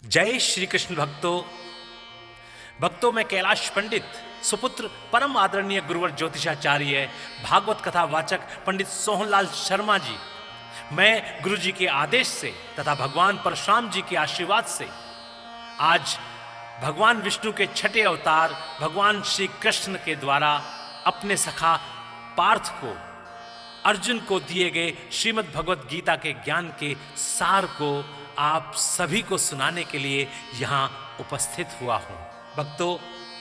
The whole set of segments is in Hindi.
जय श्री कृष्ण भक्तों मैं कैलाश पंडित सुपुत्र परम आदरणीय गुरुवर ज्योतिषाचार्य भागवत कथा वाचक पंडित सोहनलाल शर्मा जी, मैं गुरु जी के आदेश से तथा भगवान परशुराम जी के आशीर्वाद से आज भगवान विष्णु के छठे अवतार भगवान श्री कृष्ण के द्वारा अपने सखा पार्थ को अर्जुन को दिए गए श्रीमद् भगवत गीता के ज्ञान के सार को आप सभी को सुनाने के लिए यहाँ उपस्थित हुआ हूँ। भक्तों,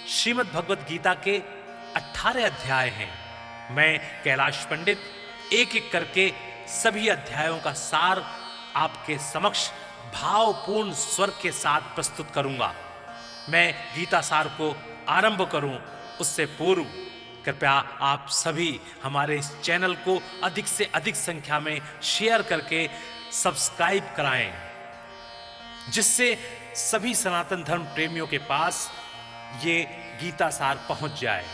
श्रीमद् भगवत गीता के 18 अध्याय हैं। मैं कैलाश पंडित एक एक करके सभी अध्यायों का सार आपके समक्ष भावपूर्ण स्वर के साथ प्रस्तुत करूंगा। मैं गीता सार को आरंभ करूं उससे पूर्व कृपया आप सभी हमारे इस चैनल को अधिक से अधिक संख्या में शेयर करके सब्सक्राइब कराएं, जिससे सभी सनातन धर्म प्रेमियों के पास ये गीता सार पहुंच जाए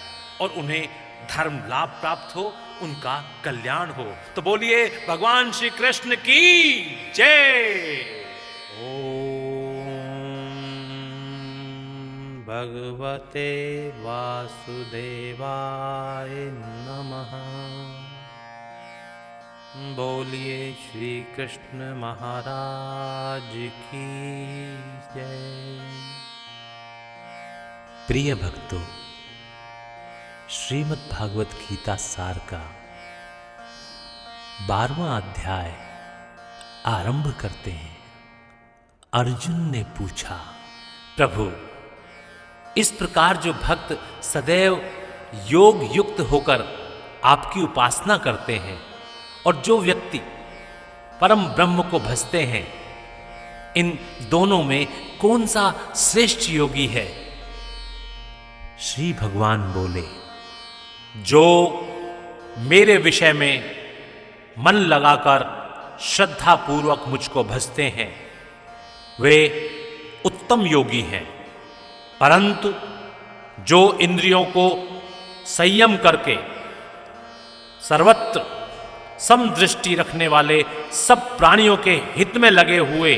और उन्हें धर्म लाभ प्राप्त हो, उनका कल्याण हो। तो बोलिए भगवान श्री कृष्ण की जय। ओम भगवते वासुदेवाय नमः। बोलिए श्री कृष्ण महाराज की जय। प्रिय भक्तों, श्रीमद् भागवत गीता सार का 12वां अध्याय आरंभ करते हैं। अर्जुन ने पूछा, प्रभु, इस प्रकार जो भक्त सदैव योग युक्त होकर आपकी उपासना करते हैं और जो व्यक्ति परम ब्रह्म को भजते हैं, इन दोनों में कौन सा श्रेष्ठ योगी है? श्री भगवान बोले, जो मेरे विषय में मन लगाकर श्रद्धा पूर्वक मुझको भजते हैं वे उत्तम योगी हैं, परंतु जो इंद्रियों को संयम करके सर्वत्र समदृष्टि रखने वाले सब प्राणियों के हित में लगे हुए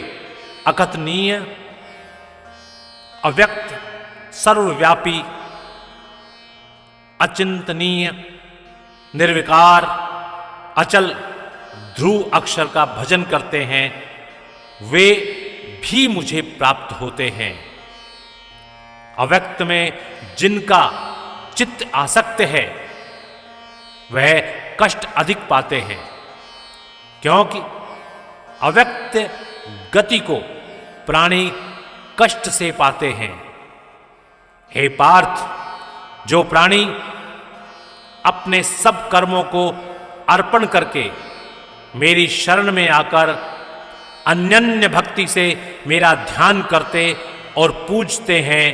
अकथनीय, अव्यक्त, सर्वव्यापी, अचिंतनीय, निर्विकार, अचल ध्रुव अक्षर का भजन करते हैं, वे भी मुझे प्राप्त होते हैं। अव्यक्त में जिनका चित्त आसक्त है वह कष्ट अधिक पाते हैं, क्योंकि अव्यक्त गति को प्राणी कष्ट से पाते हैं। हे पार्थ, जो प्राणी अपने सब कर्मों को अर्पण करके मेरी शरण में आकर अनन्य भक्ति से मेरा ध्यान करते और पूजते हैं,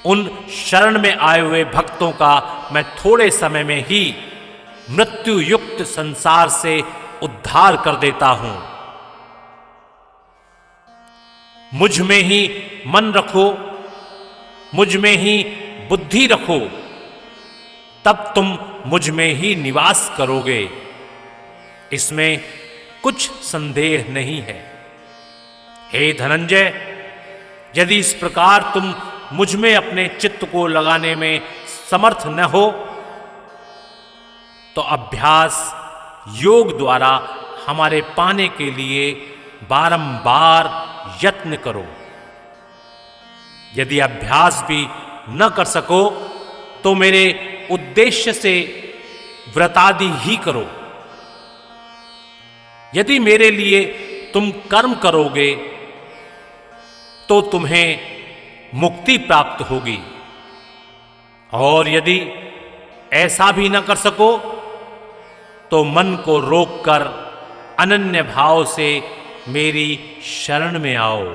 उन शरण में आए हुए भक्तों का मैं थोड़े समय में ही मृत्यु युक्त संसार से उद्धार कर देता हूं। मुझ में ही मन रखो, मुझ में ही बुद्धि रखो, तब तुम मुझ में ही निवास करोगे, इसमें कुछ संदेह नहीं है। हे धनंजय, यदि इस प्रकार तुम मुझ में अपने चित्त को लगाने में समर्थ न हो तो अभ्यास योग द्वारा हमारे पाने के लिए बारंबार यत्न करो। यदि अभ्यास भी न कर सको तो मेरे उद्देश्य से व्रतादि ही करो। यदि मेरे लिए तुम कर्म करोगे तो तुम्हें मुक्ति प्राप्त होगी, और यदि ऐसा भी न कर सको तो मन को रोककर अनन्य भाव से मेरी शरण में आओ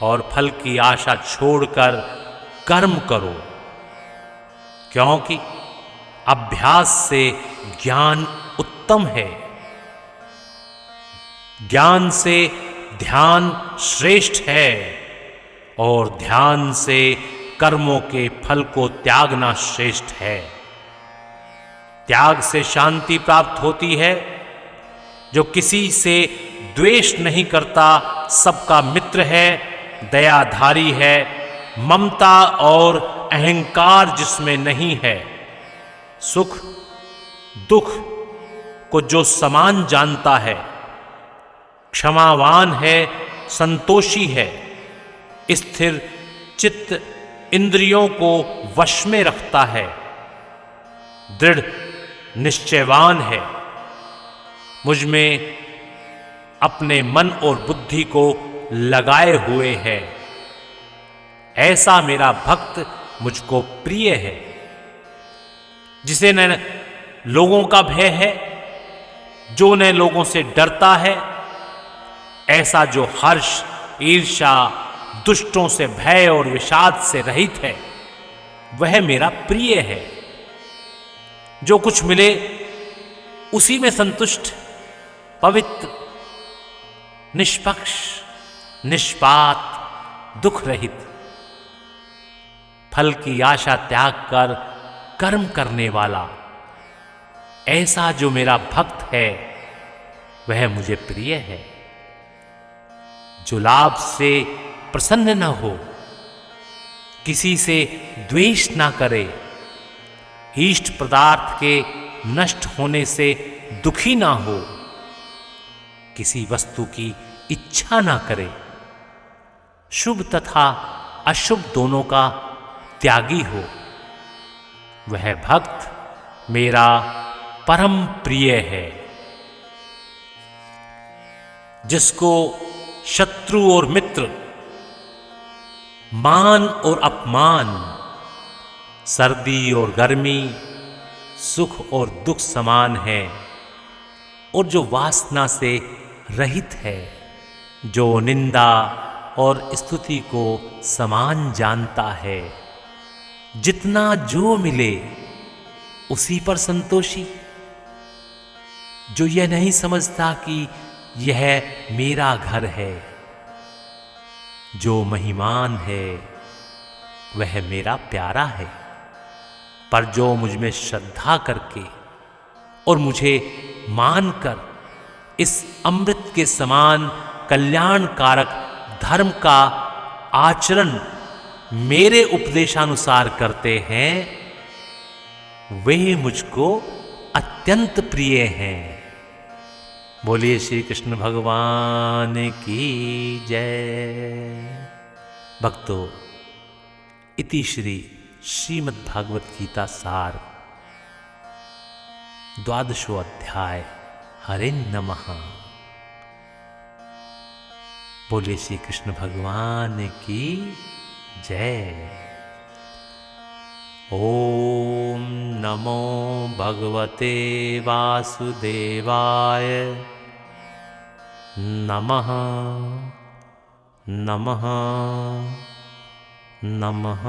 और फल की आशा छोड़कर कर्म करो, क्योंकि अभ्यास से ज्ञान उत्तम है। ज्ञान से ध्यान श्रेष्ठ है और ध्यान से कर्मों के फल को त्यागना श्रेष्ठ है। त्याग से शांति प्राप्त होती है। जो किसी से द्वेष नहीं करता, सबका मित्र है, दयाधारी है, ममता और अहंकार जिसमें नहीं है, सुख दुख को जो समान जानता है, क्षमावान है, संतोषी है, स्थिर चित्त इंद्रियों को वश में रखता है, दृढ़ निश्चयवान है, मुझ में अपने मन और बुद्धि को लगाए हुए है, ऐसा मेरा भक्त मुझको प्रिय है, जिसे न लोगों का भय है, जो न लोगों से डरता है, ऐसा जो हर्ष ईर्ष्या दुष्टों से भय और विषाद से रहित है, वह मेरा प्रिय है। जो कुछ मिले उसी में संतुष्ट, पवित्र, निष्पक्ष, निष्पात, दुख रहित, फल की आशा त्याग कर कर्म करने वाला, ऐसा जो मेरा भक्त है वह मुझे प्रिय है। जो लाभ से प्रसन्न न हो, किसी से द्वेष ना करे, इष्ट पदार्थ के नष्ट होने से दुखी ना हो, किसी वस्तु की इच्छा ना करे, शुभ तथा अशुभ दोनों का त्यागी हो, वह भक्त मेरा परम प्रिय है। जिसको शत्रु और मित्र, मान और अपमान, सर्दी और गर्मी, सुख और दुख समान है, और जो वासना से रहित है, जो निंदा और स्तुति को समान जानता है, जितना जो मिले उसी पर संतोषी, जो यह नहीं समझता कि यह मेरा घर है, जो महिमान है वह मेरा प्यारा है, पर जो मुझ में श्रद्धा करके और मुझे मानकर इस अमृत के समान कल्याणकारक धर्म का आचरण मेरे उपदेशानुसार करते हैं, वे मुझको अत्यंत प्रिय हैं। बोलिए श्री कृष्ण भगवान की जय। भक्तों, इति श्री श्रीमद् भागवत गीता सार 12वां अध्याय। हरे नमः। बोलिए श्री कृष्ण भगवान की जय। ओम नमो भगवते वासुदेवाय। नमः नमः नमः।